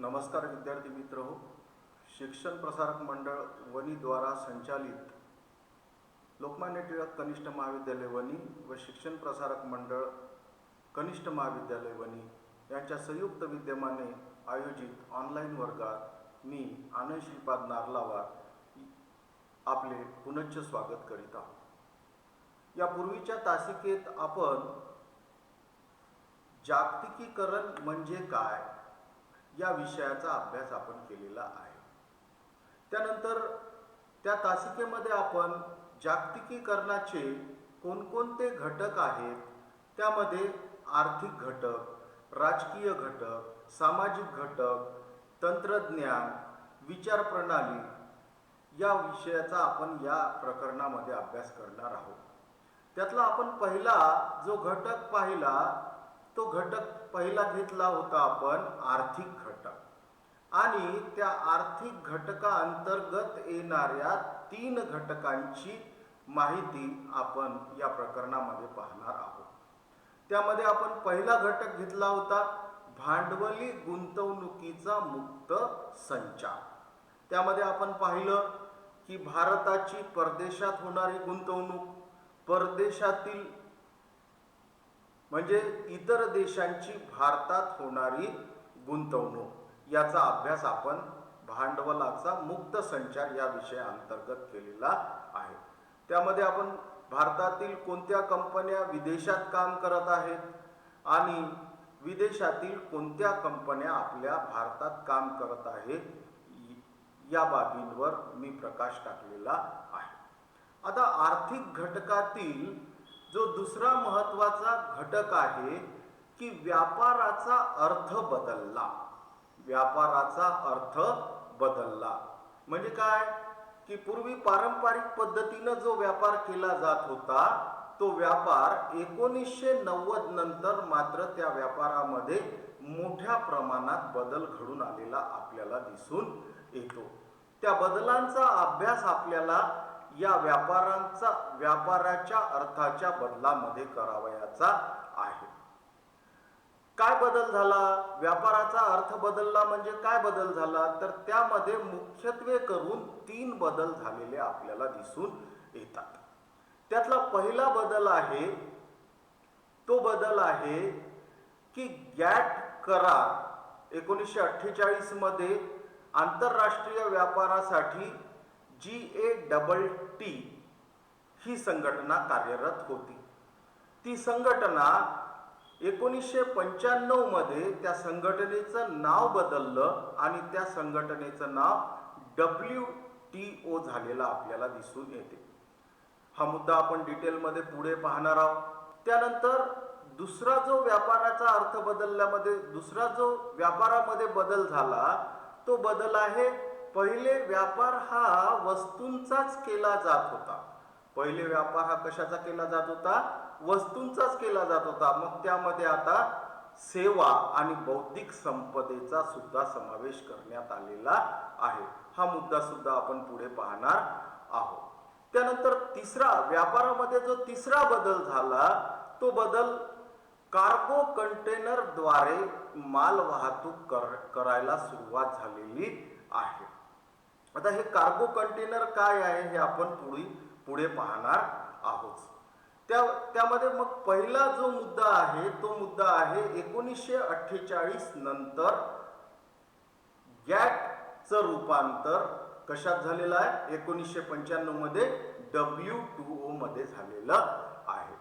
नमस्कार विद्यार्थी मित्र हो. शिक्षण प्रसारक मंडळ वनी द्वारा संचालित लोकमान्य टिळक कनिष्ठ महाविद्यालय वनी व शिक्षण प्रसारक मंडळ कनिष्ठ महाविद्यालय वनी यांच्या संयुक्त विद्यमाने आयोजित ऑनलाईन वर्गात मी आनंद श्रीपाद नारलावार आपले पुनश्च स्वागत करीत आहोत. यापूर्वीच्या तासिकेत आपण जागतिकीकरण म्हणजे काय या विषयाचा अभ्यास आपण केलेला आहे. त्यानंतर त्या तासिकेमध्ये आपण जागतिकीकरणाचे कोणकोणते घटक आहेत, त्यामध्ये आर्थिक घटक, राजकीय घटक, सामाजिक घटक, तंत्रज्ञान, विचार प्रणाली या विषयाचा आपण या प्रकरणामध्ये अभ्यास करणार आहोत. त्यातला आपण पहिला जो घटक पाहिला तो घटक पहिला घेतला होता आपण आर्थिक घटक आणि त्या आर्थिक घटका अंतर्गत येणाऱ्या 3 घटकांची माहिती आपण या प्रकरणामध्ये पाहणार आहोत. त्यामध्ये आपण पहिला घटक घेतला होता भांडवली गुंतवणुकीचा मुक्त संचार. त्यामध्ये आपण पाहिलं की भारताची परदेशात होणारी गुंतवणूक, परदेशातील म्हणजे इतर देशांची भारतात होणारी गुंतवणूक याचा अभ्यास आपण भांडवलाचा मुक्त संचार या विषयाअंतर्गत केलेला आहे. त्यामध्ये आपण भारतातील कोणत्या कंपन्या विदेशात काम करत आहेत आणि विदेशातील कोणत्या कंपन्या आपल्या भारतात काम करत आहेत या बाबींवर मी प्रकाश टाकलेला आहे. आता आर्थिक घटकातील जो दुसरा महत्त्वाचा घटक आहे की व्यापाराचा अर्थ बदलला. व्यापाराचा अर्थ बदलला म्हणजे काय की पूर्वी पारंपरिक पद्धतीने जो व्यापार केला जात होता तो व्यापार 1990 नंतर मात्र त्या व्यापारामध्ये मोठ्या प्रमाणात बदल घडून आलेला आपल्याला दिसून येतो. त्या बदलांचा अभ्यास आपल्याला या व्यापाराच्या अर्थाच्या बदलामध्ये करावयाचा आहे. काय बदल झाला? व्यापाराचा अर्थ बदलला म्हणजे काय बदल झाला तर त्यामध्ये मुख्यत्वे करून 3 बदल झालेले आपल्याला दिसून येतात. त्यातला पहिला बदल आहे तो बदल आहे की गॅट करार 1948 मध्ये आंतरराष्ट्रीय व्यापारासाठी GATT ही संघटना कार्यरत होती. ती संघटना 1995 मध्ये त्या संघटनेचं नाव बदललं आणि त्या संघटनेचं नाव WTO झालेला आपल्याला दिसून येते. हा मुद्दा आपण डिटेलमध्ये पुढे पाहणार आहोत. त्यानंतर दुसरा जो व्यापाराचा अर्थ बदलल्यामध्ये दुसरा जो व्यापारामध्ये बदल झाला तो बदल आहे पहिले व्यापार हा वस्तूंचाच केला जात होता. पहिले व्यापार हा कशाचा केला जात होता? वस्तूंचाच केला जात होता. मग त्यामध्ये आता सेवा आणि बौद्धिक संपदेचा सुद्धा समावेश करण्यात आलेला आहे. हा मुद्दा सुद्धा आपण पुढे पाहणार आहोत. त्यानंतर तिसरा व्यापारामध्ये जो तिसरा बदल झाला तो बदल कार्गो कंटेनर द्वारे माल वाहतूक करायला सुरुवात झालेली आहे. आता हे कार्गो कंटेनर काय आहे हे आपण पुढे पाहणार आहोत. त्यामध्ये मग पहिला जो मुद्दा आहे तो मुद्दा आहे 1948 नंतर गॅटचं रूपांतर कशात झालेलं आहे? 1995 मध्ये WTO मध्ये झालेलं आहे.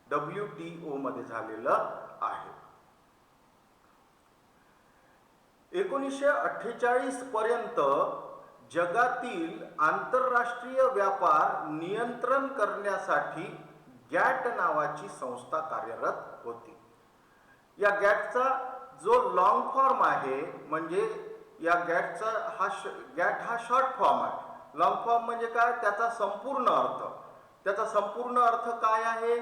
WTO मध्ये झालेलं आहे. 1948 पर्यंत जगातील आंतरराष्ट्रीय व्यापार नियंत्रण करण्यासाठी गॅट नावाची संस्था कार्यरत होती. या गॅटचा जो लॉंग फॉर्म आहे म्हणजे या गॅट हा शॉर्ट फॉर्म आहे. लॉंग फॉर्म म्हणजे काय? त्याचा संपूर्ण अर्थ काय आहे?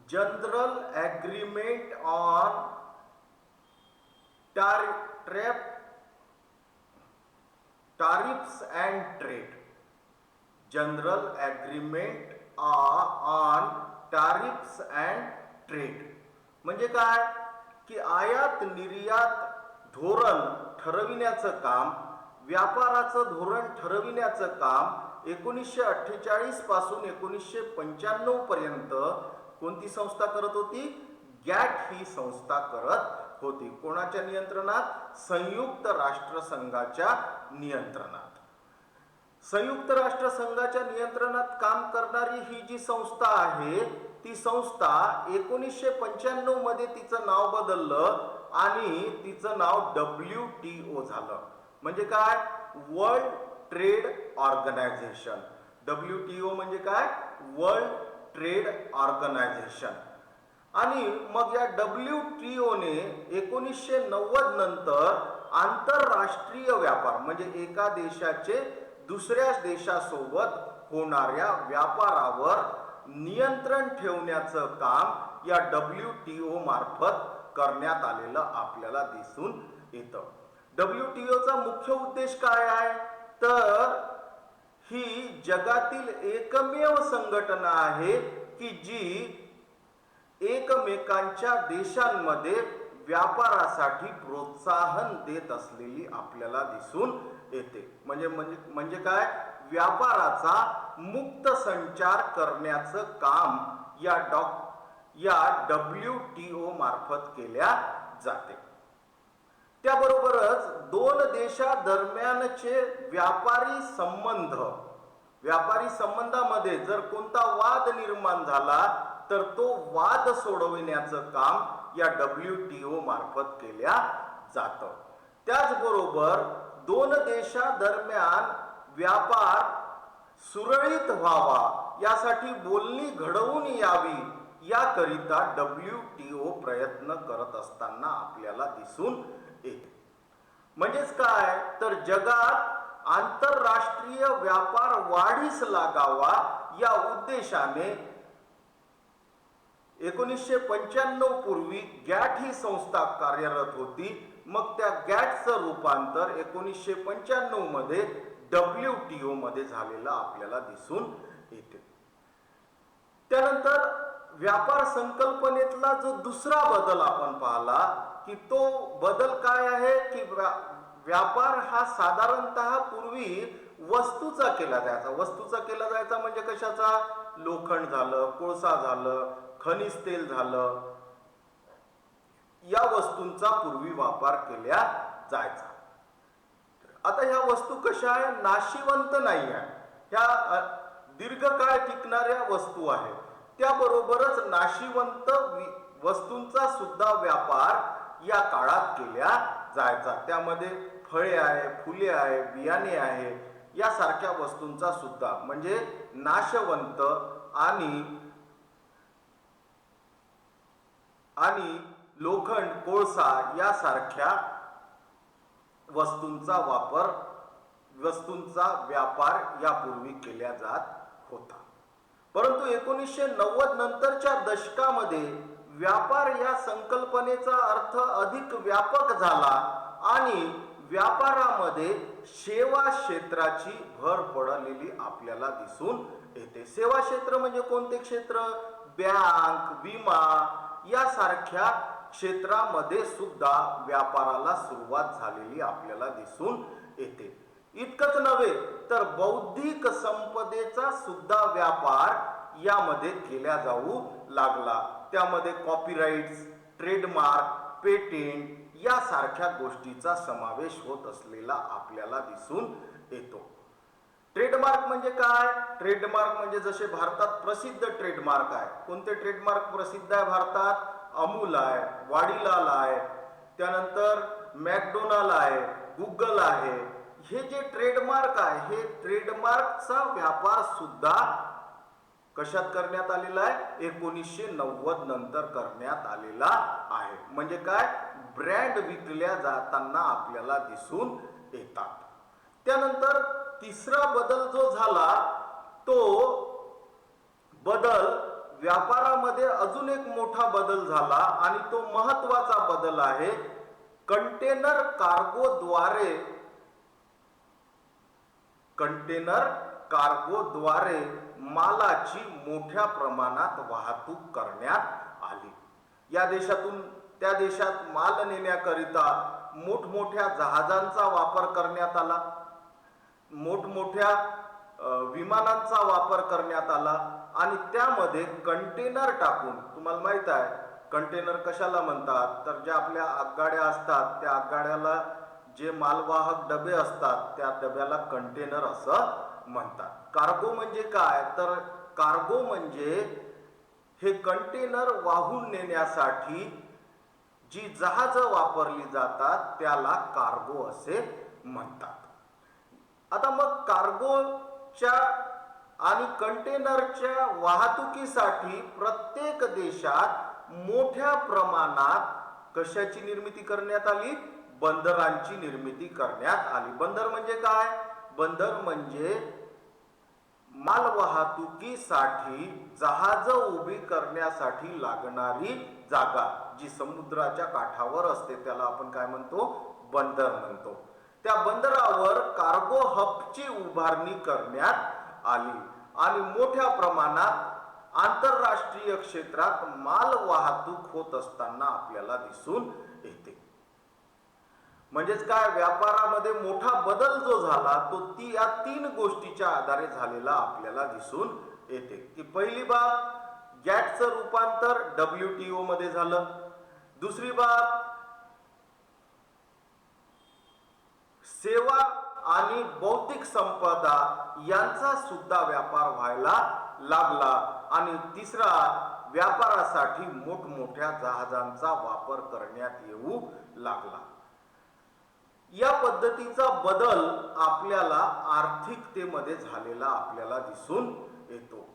General agreement on tariffs and trade. General agreement on tariffs and trade म्हणजे काय की आयात निर्यात धोरण ठरविण्याचं काम, व्यापाराचं धोरण ठरविण्याचं काम 1948 पासून 1995 पर्यंत कोणती संस्था करत होती? गॅट ही संस्था करत होती. कोणाच्या नियंत्रणात? संयुक्त राष्ट्र संघाच्या नियंत्रणात. संयुक्त राष्ट्र संघाच्या नियंत्रणात काम करणारी ही जी संस्था आहे, ती संस्था 1995 मध्ये तिचं नाव बदललं आणि तिचं नाव WTO झालं. म्हणजे काय? World trade organisation. WTO म्हणजे काय? World trade organisation. आणि मग या WTO ने 1990 नंतर आंतरराष्ट्रीय व्यापार म्हणजे एका देशाचे दुसऱ्या देशासोबत होणाऱ्या व्यापारावर नियंत्रण ठेवण्याचं काम या WTO मार्फत करण्यात आलेलं आपल्याला दिसून येतं. WTOचा मुख्य उद्देश काय आहे? तर ही जगातील एकमेव संघटना आहे की जी एकमेकांच्या देशांमध्ये व्यापारासाठी प्रोत्साहन देत असलेली आपल्याला दिसून येते. म्हणजे काय? व्यापाराचा मुक्त संचार करण्याचं काम या WTO मार्फत केल्या जाते. त्याबरोबरच दोन देशादरम्यानचे व्यापारी संबंधामध्ये जर कोणता वाद निर्माण झाला तर तो वाद सोडविण्याचं काम या WTO मार्फत केल्या जातं. त्याचबरोबर दोन देशादरम्यान व्यापार सुरळीत व्हावा यासाठी बोलणी घडवून यावी याकरिता WTO प्रयत्न करत असताना आपल्याला दिसून येते. म्हणजेच काय? तर जगात आंतरराष्ट्रीय व्यापार वाढीस लागावा या उद्देशाने 1995 पूर्वी गॅट ही संस्था कार्यरत होती. मग त्या गॅटचं रूपांतर 1995 मध्ये WTO मध्ये झालेलं आपल्याला दिसून येते. त्यानंतर व्यापार संकल्पनेतला जो दुसरा बदल आपण पाहिला की तो बदल काय आहे की व्यापार हा साधारणतः पूर्वी वस्तूचा केला जायचा म्हणजे कशाचा? लोखंड झालं, कोळसा झालं, खनिज तेल झालं, या वस्तूंचा पूर्वी वापर केला जायचा. आता ह्या वस्तू कशा आहे? नाशिवंत नाही आहे. ह्या दीर्घकाळ टिकणाऱ्या वस्तू आहेत. त्याबरोबरच नाशिवंत वस्तूंचा सुद्धा व्यापार या काळात केला जायचा. त्यामध्ये फळे आहे, फुले आहे, बियाणे आहे, यासारख्या वस्तूंचा सुद्धा म्हणजे नाशवंत आणि लोखंड, कोळसा यासारख्या वस्तूंचा व्यापार यापूर्वी केला जात होता. परंतु 1990 नंतरच्या दशकामध्ये व्यापार या संकल्पनेचा अर्थ अधिक व्यापक झाला आणि व्यापारामध्ये सेवा क्षेत्राची भर पडलेली आपल्याला दिसून येते. सेवा क्षेत्र म्हणजे कोणते क्षेत्र? बँक, विमा यासारख्या क्षेत्रामध्ये सुद्धा व्यापाराला सुरुवात झालेली आपल्याला दिसून येते. इतकंच नव्हे तर बौद्धिक संपदेचा सुद्धा व्यापार यामध्ये केला जाऊ लागला. त्यामध्ये कॉपीराइट्स, ट्रेडमार्क, पेटेंट यासारख्या गोष्टीचा समावेश होत असलेला आपल्याला दिसून येतो. ट्रेडमार्क म्हणजे काय? ट्रेडमार्क म्हणजे जसे भारतात प्रसिद्ध ट्रेडमार्क आहे. कोणते ट्रेडमार्क प्रसिद्ध आहे भारतात? अमूल आहे, वाडीलाल आहे, त्यानंतर मॅकडोनाल्ड आहे, गुगल आहे. हे जे ट्रेडमार्क आहे हे ट्रेडमार्कचा व्यापार सुद्धा कशात करण्यात आलेला आहे? 1990 नंतर करण्यात आलेला आहे. म्हणजे काय? ब्रँड विकल्या जाताना आपल्याला दिसून येतात. त्यानंतर तिसरा बदल जो झाला तो बदल व्यापारामध्ये अजून एक मोठा बदल झाला आणि तो महत्वाचा बदल आहे. कंटेनर कार्गोद्वारे मालाची मोठ्या प्रमाणात वाहतूक करण्यात आली. या देशातून त्या देशात माल नेण्याकरिता मोठमोठ्या जहाजांचा वापर करण्यात आला, मोठमोठ्या विमानांचा वापर करण्यात आला आणि त्यामध्ये कंटेनर टाकून, तुम्हाला माहित आहे कंटेनर कशाला म्हणतात, तर ज्या आपल्या आगगाड्या असतात त्या आगगाड्याला जे मालवाहक डबे असतात त्या डब्याला कंटेनर असं म्हणतात. कार्गो म्हणजे काय, तर कार्गो म्हणजे हे कंटेनर वाहून नेण्यासाठी जी जहाजं वापरली जातात त्याला कार्गो असे म्हणतात. आता मग कार्गोच्या आणि कंटेनरच्या वाहतुकीसाठी प्रत्येक देशात मोठ्या प्रमाणात कशाची निर्मिती करण्यात आली, बंदरांची निर्मिती करण्यात आली. बंदर म्हणजे काय, बंदर म्हणजे मालवाहतुकीसाठी जहाज उभी करण्यासाठी लागणारी जागा जी समुद्राच्या काठावर असते त्याला आपण काय म्हणतो, बंदर म्हणतो. त्या बंदरावर कार्गो हबची उभारणी करण्यात आली आणि मोठ्या प्रमाणात आंतरराष्ट्रीय क्षेत्रात माल वाहतूक होत असताना आपल्याला दिसून येते. म्हणजेच काय, व्यापारामध्ये मोठा बदल जो झाला तो या तीन गोष्टीच्या आधारे झालेला आपल्याला दिसून येते. की पहिली बाब, गॅटचं रूपांतर WTO मध्ये झालं. दुसरी बाब, सेवा आणि बौद्धिक संपदा यांचा सुद्धा व्यापार व्हायला लागला. आणि तिसरा, व्यापारासाठी मोठमोठ्या जहाजांचा वापर करण्यात येऊ लागला. या पद्धतीचा बदल आपल्याला आर्थिकतेमध्ये झालेला आपल्याला दिसून येतो.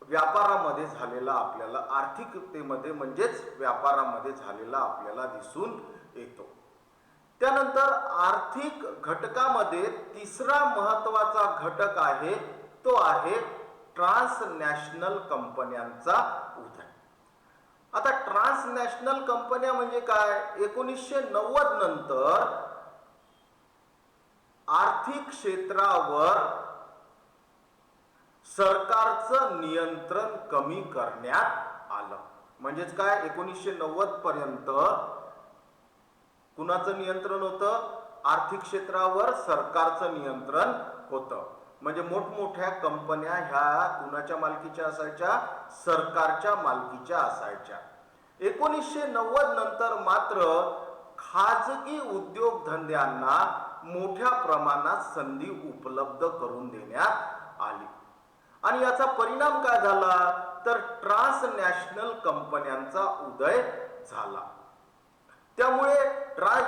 व्यापारामध्ये झालेला आपल्याला आर्थिकतेमध्ये म्हणजेच व्यापारामध्ये झालेला आपल्याला दिसून येतो. त्यानंतर आर्थिक घटकामध्ये तिसरा महत्वाचा घटक आहे तो आहे ट्रान्सनॅशनल कंपन्यांचा उदय. आता ट्रान्सनॅशनल कंपन्या म्हणजे काय, 1990 नंतर आर्थिक क्षेत्रावर सरकारचं नियंत्रण कमी करण्यात आलं. म्हणजेच काय, 1990 पर्यंत कुणाचं नियंत्रण होतं, आर्थिक क्षेत्रावर सरकारचं नियंत्रण होतं. म्हणजे मोठमोठ्या कंपन्या ह्या कुणाच्या मालकीच्या असायच्या, सरकारच्या मालकीच्या असायच्या. 1990 नंतर मात्र खाजगी उद्योगधंद्यांना मोठ्या प्रमाणात संधी उपलब्ध करून देण्यात आली आणि याचा परिणाम काय झाला, तर ट्रान्सनॅशनल कंपन्यांचा उदय झाला. त्यामुळे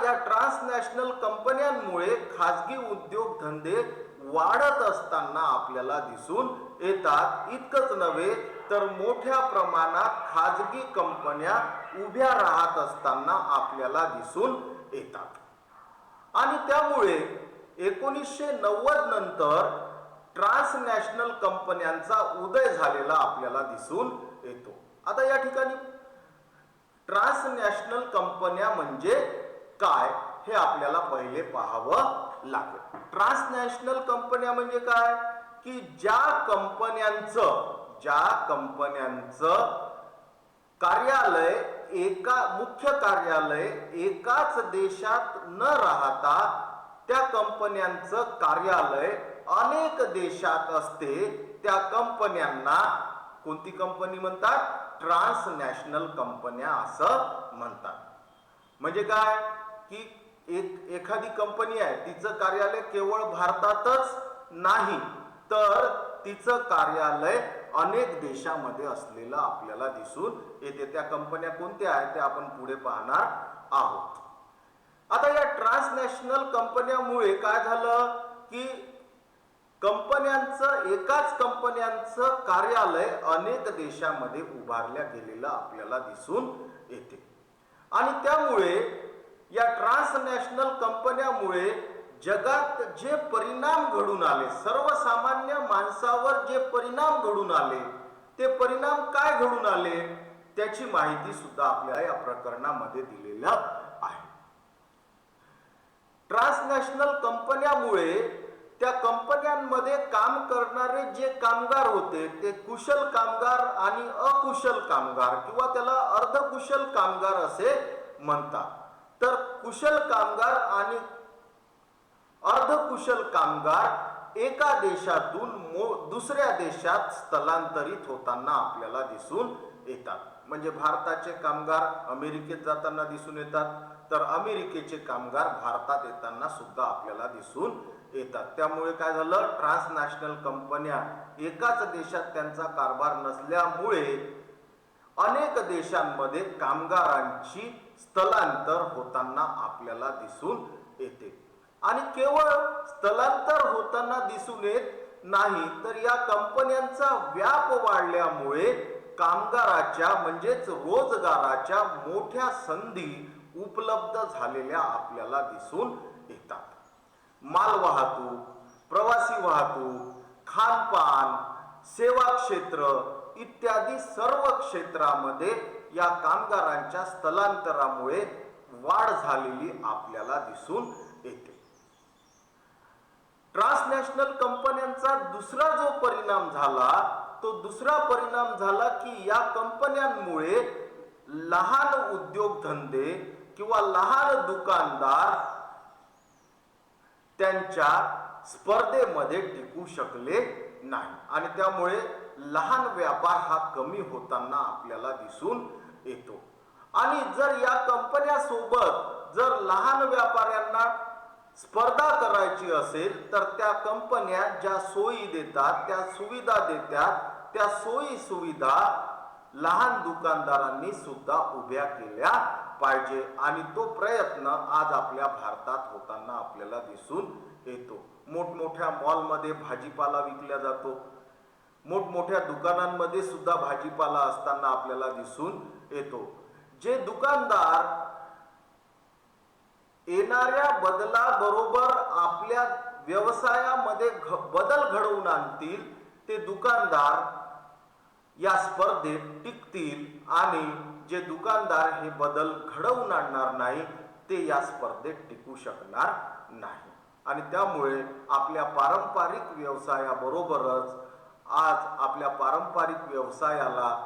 या ट्रान्सनॅशनल कंपन्यांमुळे खाजगी उद्योगधंदे वाढत असताना आपल्याला दिसून येतात. इतकंच नव्हे तर मोठ्या प्रमाणात खाजगी कंपन्या उभ्या राहत असताना आपल्याला दिसून येतात. आणि त्यामुळे 1990 नंतर ट्रान्सनॅशनल कंपन्यांचा उदय झालेला आपल्याला दिसून येतो. आता या ठिकाणी ट्रान्सनॅशनल कंपन्या म्हणजे काय हे आपल्याला पहिले पाहावं लागेल. ट्रान्सनॅशनल कंपन्या म्हणजे काय, की ज्या कंपन्यांचं कार्यालय मुख्य कार्यालय एकाच देशात न राहता त्या कंपन्यांचं कार्यालय अनेक देशात असते, त्या कंपन्यांना कोणती कंपनी म्हणतात, ट्रान्सनॅशनल कंपन्या असं म्हणतात. म्हणजे काय, की एखादी कंपनी आहे तिचं कार्यालय केवळ भारतातच नाही तर तिचं कार्यालय अनेक देशामध्ये असलेलं आपल्याला दिसून येते. त्या कंपन्या कोणत्या आहेत ते आपण पुढे पाहणार आहोत. आता या ट्रान्सनॅशनल कंपन्यामुळे काय झालं, की एकाच कंपन्यांचं कार्यालय अनेक देशामध्ये उभारल्या गेलेलं आपल्याला दिसून येते. आणि त्यामुळे या ट्रान्सनॅशनल कंपन्यामुळे जगात जे परिणाम घडून आले, सर्वसामान्य माणसावर जे परिणाम घडून आले ते परिणाम काय घडून आले त्याची माहिती सुद्धा आपल्याला या प्रकरणामध्ये दिलेल्या आहे. ट्रान्सनॅशनल कंपन्यामुळे त्या कंपन्यांमध्ये काम करणारे जे कामगार होते ते कुशल कामगार आणि अकुशल कामगार किंवा त्याला अर्धकुशल कामगार असे म्हणतात. तर कुशल कामगार आणि अर्धकुशल कामगार एका देशातून दुसऱ्या देशात स्थलांतरित होताना आपल्याला दिसून येतात. म्हणजे भारताचे कामगार अमेरिकेत जाताना दिसून येतात, तर अमेरिकेचे कामगार भारतात येताना सुद्धा आपल्याला दिसून येतात. त्यामुळे काय झालं, ट्रान्सनॅशनल कंपन्या एकाच देशात त्यांचा कारभार नसल्यामुळे अनेक देशांमध्ये कामगारांची स्थलांतर होताना आपल्याला दिसून येते. आणि केवळ स्थलांतर होताना दिसून येत नाही, तर या कंपन्यांचा व्याप वाढल्यामुळे कामगाराच्या म्हणजेच रोजगाराच्या मोठ्या संधी उपलब्ध झालेल्या आपल्याला दिसून येतात. मालवाहतूक, प्रवासी वाहतूक, खानपान, सेवा क्षेत्र इत्यादी सर्व क्षेत्रामध्ये या कामगारांच्या स्थलांतरामुळे वाढ झालेली आपल्याला दिसून येते. ट्रान्सनॅशनल कंपन्यांचा दुसरा जो परिणाम झाला, तो दुसरा परिणाम झाला की या कंपन्यांमुळे लहान उद्योगधंदे किंवा लहान दुकानदार त्यांच्या स्पर्धेमध्ये टिकू शकले नाही आणि त्यामुळे लहान व्यापार हा कमी होताना आपल्याला दिसून येतो. आणि जर या कंपन्यासोबत जर लहान व्यापाऱ्यांना स्पर्धा करायची असेल, तर त्या कंपन्या ज्या सोयी देतात, त्या सुविधा देतात, त्या सोयी सुविधा लहान दुकानदारांनी सुद्धा उभ्या केल्या पाहिजे. आणि तो प्रयत्न आज आपल्या भारतात होताना आपल्याला दिसून येतो. मोठमोठ्या मॉलमध्ये भाजीपाला विकला जातो, मोठमोठ्या दुकानांमध्ये सुद्धा भाजीपाला असताना आपल्याला दिसून येतो. जे दुकानदार येणाऱ्या बदलाबरोबर आपल्या व्यवसायामध्ये बदल घडवून आणतील, ते दुकानदार या स्पर्धेत टिकतील आणि जे दुकानदार हे बदल घडवून आणणार नाही, ते या स्पर्धेत टिकू शकणार नाही. आणि त्यामुळे आपल्या पारंपरिक व्यवसायाबरोबरच आज आपल्या पारंपरिक व्यवसायाला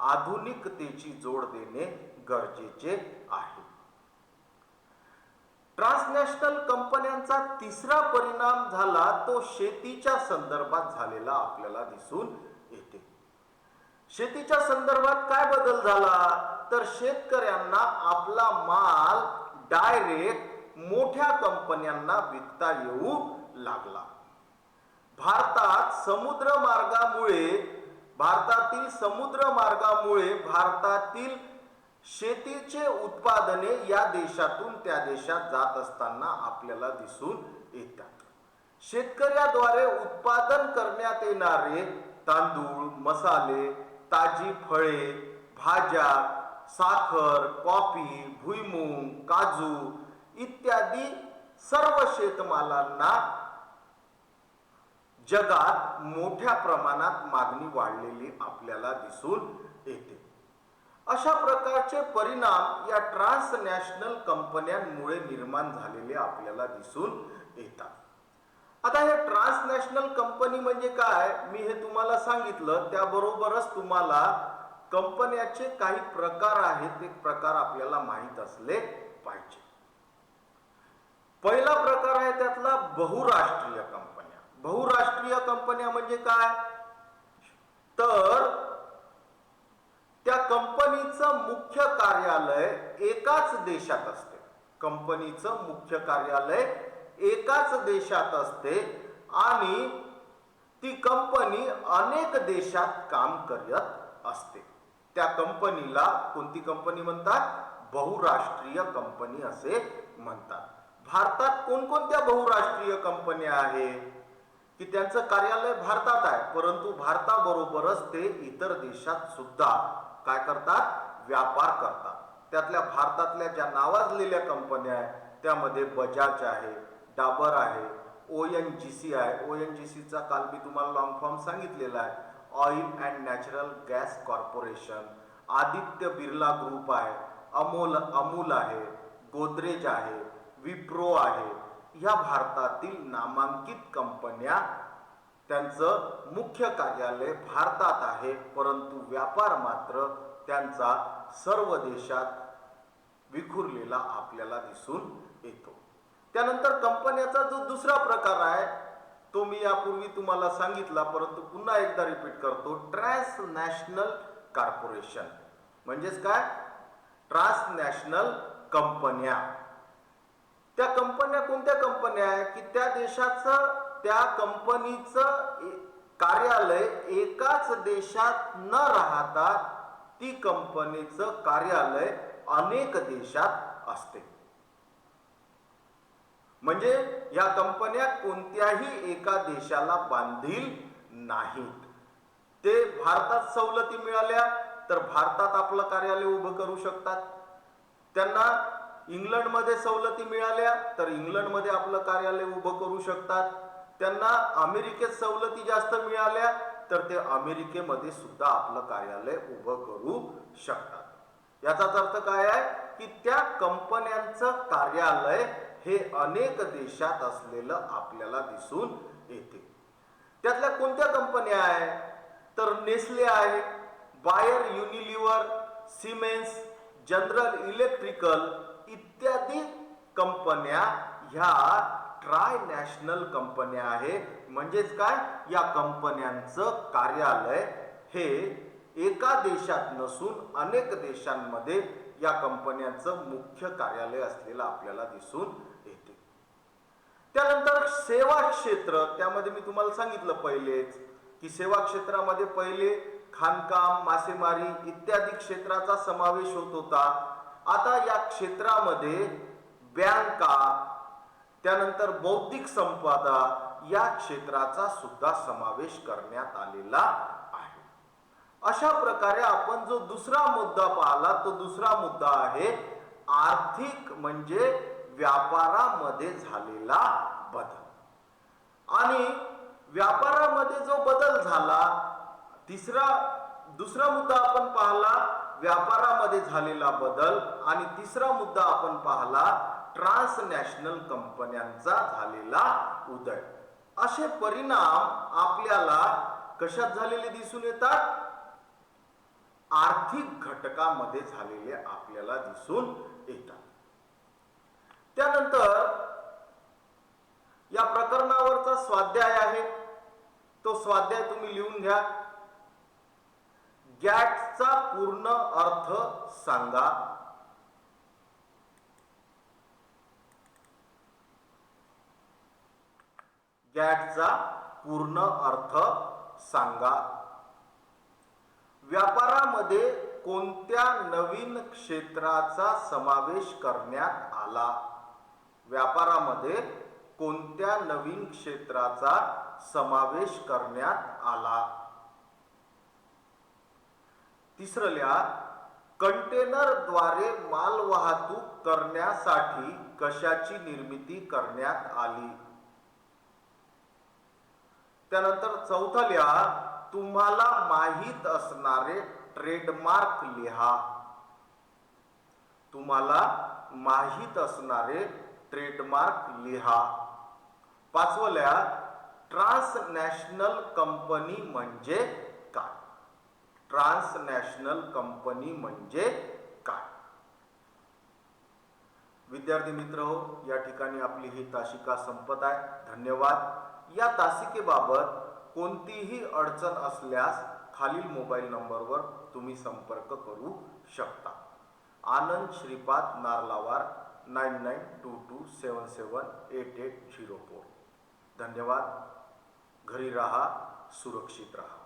आधुनिकतेची जोड देणे गरजेचे आहे. ट्रान्सनॅशनल कंपन्यांचा तिसरा परिणाम झाला तो शेतीच्या संदर्भात झालेला आपल्याला दिसून येते. शेतीच्या संदर्भात काय बदल झाला, तर शेतकऱ्यांना आपला माल डायरेक्ट मोठ्या कंपन्यांना विकता येऊ लागला. भारतातील समुद्र मार्गामुळे भारतातील शेतीचे उत्पादने या देशातून त्या देशात जात असताना आपल्याला दिसून येतात. शेतकऱ्याद्वारे उत्पादन करण्यात येणारे तांदूळ, मसाले, ताजी फळे, भाज्या, साखर, कॉफी, भुईमूग, काजू इत्यादी सर्व शेतमालांना जगात मोठ्या प्रमाणात मागणी वाढलेली आपल्याला दिसून येते. अशा प्रकारचे परिणाम या ट्रान्सनॅशनल कंपन्यांमुळे निर्माण झालेले आपल्याला दिसून येतात. आता हे ट्रान्सनॅशनल कंपनी म्हणजे काय, मी हे तुम्हाला सांगितलं. त्याबरोबरच तुम्हाला कंपन्याचे काही प्रकार आहेत, ते प्रकार आपल्याला माहित असले पाहिजे. पहिला प्रकार आहे त्यातला बहुराष्ट्रीय कंपन्या. बहुराष्ट्रीय कंपन्या म्हणजे काय, तर त्या कंपनीचं मुख्य कार्यालय एकाच देशात असते. कंपनीचं मुख्य कार्यालय एकाच देशात असते आणि ती कंपनी अनेक देशात काम करत असते. त्या कंपनीला कोणती कंपनी म्हणतात, बहुराष्ट्रीय कंपनी असे म्हणतात. भारतात कोणकोणत्या बहुराष्ट्रीय कंपन्या आहेत की त्यांचं कार्यालय भारतात आहे, परंतु भारताबरोबरच ते इतर देशात सुद्धा काय करतात, व्यापार करतात. त्यातल्या भारतातल्या ज्या नावाजलेल्या कंपन्या आहेत त्यामध्ये बजाज आहे, डाबर आहे, ONGC आहे. ONGCचा काल मी तुम्हाला लॉंग फॉर्म सांगितलेला आहे, oil and natural gas corporation. Aditya Birla group आहे, अमूल आहे, गोदरेज आहे, विप्रो आहे. ह्या भारतातील नामांकित कंपन्या, त्यांचं मुख्य कार्यालय भारतात आहे, परंतु व्यापार मात्र त्यांचा सर्व देशात विखुरलेला आपल्याला दिसून येतो. त्यानंतर कंपन्याचा जो दुसरा प्रकार आहे तो मी यापूर्वी तुम्हाला सांगितला, परंतु पुन्हा एकदा रिपीट करतो. ट्रान्सनॅशनल कॉर्पोरेशन म्हणजेच काय? ट्रान्सनॅशनल कंपन्या. त्या कंपन्या कोणत्या कंपन्या आहे की त्या देशाचं, त्या कंपनीचं कार्यालय एकाच देशात न राहता ती कंपनीचं कार्यालय अनेक देशात असते. म्हणजे या कंपन्या कोणत्याही एका देशाला बांधील नाहीत. ते भारतात सवलती मिळाल्या तर भारतात आपलं कार्यालय उभं करू शकतात. त्यांना इंग्लंडमध्ये सवलती मिळाल्या तर इंग्लंडमध्ये आपलं कार्यालय उभं करू शकतात. त्यांना अमेरिकेत सवलती जास्त मिळाल्या तर ते अमेरिकेमध्ये सुद्धा आपलं कार्यालय उभं करू शकतात. याचाच अर्थ काय आहे की त्या कंपन्यांचं कार्यालय हे अनेक देशात असलेलं आपल्याला दिसून येते. त्यातल्या कोणत्या कंपन्या आहेत तर नेस्ले आहे, Bayer, Unilever, Siemens, general electrical इत्यादी कंपन्या ह्या ट्रायनॅशनल कंपन्या आहे. म्हणजेच काय? या कंपन्यांचं कार्यालय हे एका देशात नसून अनेक देशांमध्ये या कंपन्यांचं मुख्य कार्यालय असलेलं आपल्याला दिसून येते. त्यानंतर सेवा क्षेत्र, त्यामध्ये मी तुम्हाला सांगितलं पहिलेच की सेवा क्षेत्रामध्ये पहिले खाणकाम, मासेमारी इत्यादी क्षेत्राचा समावेश होत होता. आता या क्षेत्रामध्ये बँका, त्यानंतर बौद्धिक संपदा या क्षेत्राचा सुद्धा समावेश करण्यात आलेला आहे. अशा प्रकारे आपण जो दुसरा मुद्दा पाहिला तो दुसरा मुद्दा आहे आर्थिक म्हणजे व्यापारामध्ये झालेला बदल. आणि व्यापारामध्ये जो बदल झाला, दुसरा मुद्दा आपण पाहिला व्यापारामध्ये झालेला बदल, आणि तिसरा मुद्दा आपण पाहिला ट्रान्सनॅशनल कंपन्यांचा झालेला उदय. असे परिणाम आपल्याला कशात झालेले दिसून येतात? आर्थिक घटकामध्ये झालेले आपल्याला दिसून येतात. त्यानंतर या प्रकरणावरचा स्वाध्याय आहे, तो स्वाध्याय तुम्ही लिहून घ्या. गॅटचा पूर्ण अर्थ सांगा. गॅटचा पूर्ण अर्थ सांगा. व्यापारामध्ये कोणत्या नवीन क्षेत्राचा समावेश करण्यात आला? व्यापारामध्ये कोणत्या नवीन क्षेत्राचा समावेश करण्यात आला? तिसरं लिहा. कंटेनरद्वारे मालवाहतूक करण्यासाठी कशाची निर्मिती करण्यात आली? त्यानंतर चौथा लिहा. तुम्हाला माहित असणारे ट्रेडमार्क लिहा. तुम्हाला माहित असणारे ट्रेडमार्क लिहा. पाचवं लिहा. ट्रान्सनॅशनल कंपनी म्हणजे काय? ट्रान्सनॅशनल कंपनी म्हणजे काय? विद्यार्थी मित्र हो, या ठिकाणी आपली ही तासिका संपत आहे. धन्यवाद. या तासिकेबाबत कोणतीही अडचण असल्यास खालील मोबाईल नंबरवर तुम्ही संपर्क करू शकता. आनंद श्रीपाद नारलावार 9922778804. धन्यवाद. घरी राहा, सुरक्षित राहा.